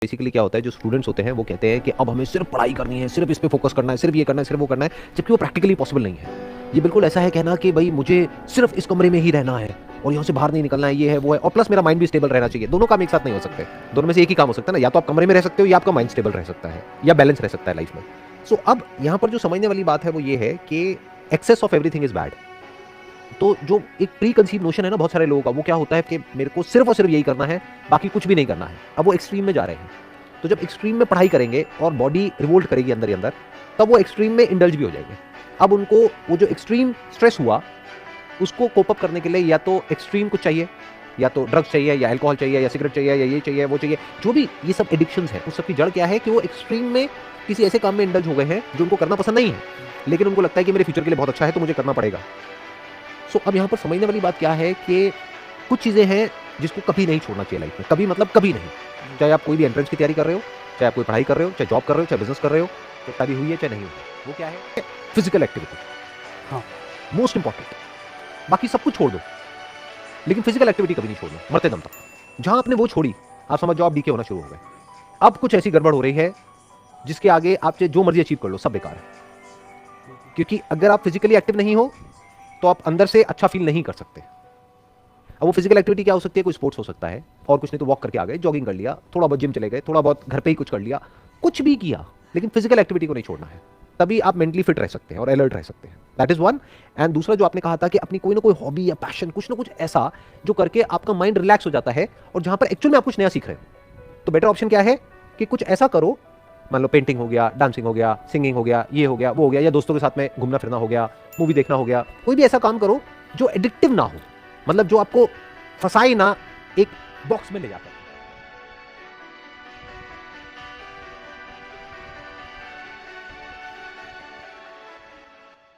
Basically क्या होता है, जो स्टूडेंट्स होते हैं वो कहते हैं कि अब हमें सिर्फ पढ़ाई करनी है, सिर्फ इस पे फोकस करना है, सिर्फ ये करना है, सिर्फ वो करना है, जबकि वो प्रैक्टिकली पॉसिबल नहीं है। ये बिल्कुल ऐसा है कहना कि भाई मुझे सिर्फ इस कमरे में ही रहना है और यहाँ से बाहर नहीं निकलना है, ये है वो है, और प्लस मेरा माइंड भी स्टेबल रहना चाहिए। दोनों काम एक साथ नहीं हो सकते, दोनों में से एक ही काम हो सकता है ना, या तो आप कमरे में रह सकते हो या आपका माइंड स्टेबल रह सकता है या बैलेंस रह सकता है लाइफ में। सो अब यहाँ पर जो समझने वाली बात है वो ये है कि excess of everything is bad. तो जो एक प्री कंसीव नोशन है ना बहुत सारे लोगों का, वो क्या होता है कि मेरे को सिर्फ और सिर्फ यही करना है, बाकी कुछ भी नहीं करना है। अब वो एक्सट्रीम में जा रहे हैं। तो जब एक्सट्रीम में पढ़ाई करेंगे और बॉडी रिवोल्ट करेगी अंदर ही अंदर, तब वो एक्सट्रीम में इंडल्ज भी हो जाएंगे। अब उनको वो जो एक्सट्रीम स्ट्रेस हुआ उसको कोप अप करने के लिए या तो एक्सट्रीम कुछ चाहिए, या तो ड्रग्स चाहिए, या अल्कोहल चाहिए, या सिगरेट चाहिए, या ये चाहिए, वो चाहिए, जो भी ये सब एडिक्शंस है, उस सब की जड़ क्या है कि वो एक्सट्रीम में किसी ऐसे काम में इंडल्ज हो गए हैं जो उनको करना पसंद नहीं है, लेकिन उनको लगता है कि मेरे फ्यूचर के लिए बहुत अच्छा है तो मुझे करना पड़ेगा। सो अब यहाँ पर समझने वाली बात क्या है कि कुछ चीज़ें हैं जिसको कभी नहीं छोड़ना चाहिए लाइफ में, कभी मतलब कभी नहीं। चाहे आप कोई भी एंट्रेंस की तैयारी कर रहे हो, चाहे आप कोई पढ़ाई कर रहे हो, चाहे जॉब कर रहे हो, चाहे बिजनेस कर रहे हो, चाहे शादी हुई है चाहे नहीं हुई है, वो क्या है, फिजिकल एक्टिविटी। हाँ, मोस्ट इंपॉर्टेंट। बाकी सब कुछ छोड़ दो, लेकिन फिजिकल एक्टिविटी कभी नहीं छोड़ना मरते दम तक। जहां आपने वो छोड़ी, आप समझ जाओ आप डीके होना शुरू हो गए। अब कुछ ऐसी गड़बड़ हो रही है जिसके आगे आप चाहे जो मर्जी अचीव कर लो, सब बेकार है। क्योंकि अगर आप फिजिकली एक्टिव नहीं हो तो आप अंदर से अच्छा फील नहीं कर सकते। अब वो फिजिकल एक्टिविटी क्या हो सकती है, कोई स्पोर्ट्स हो सकता है, और कुछ नहीं तो वॉक करके आ गए, जॉगिंग कर लिया, थोड़ा बहुत जिम चले गए, थोड़ा बहुत घर पे ही कुछ कर लिया, कुछ भी किया, लेकिन फिजिकल एक्टिविटी को नहीं छोड़ना है। तभी आप मेंटली फिट रह सकते हैं और अलर्ट रह सकते हैं। That is one. एंड दूसरा जो आपने कहा था कि अपनी कोई ना कोई हॉबी या पैशन, कुछ ना कुछ ऐसा जो करके आपका माइंड रिलैक्स हो जाता है और जहां पर एक्चुअल में आप कुछ नया सीख रहे हो, तो बेटर ऑप्शन क्या है कि कुछ ऐसा करो, मान लो पेंटिंग हो गया, डांसिंग हो गया, सिंगिंग हो गया, ये हो गया, वो हो गया, या दोस्तों के साथ में घूमना फिरना हो गया, मूवी देखना हो गया, कोई भी ऐसा काम करो जो एडिक्टिव ना हो, मतलब जो आपको फंसाए ना, एक बॉक्स में ले जाता है।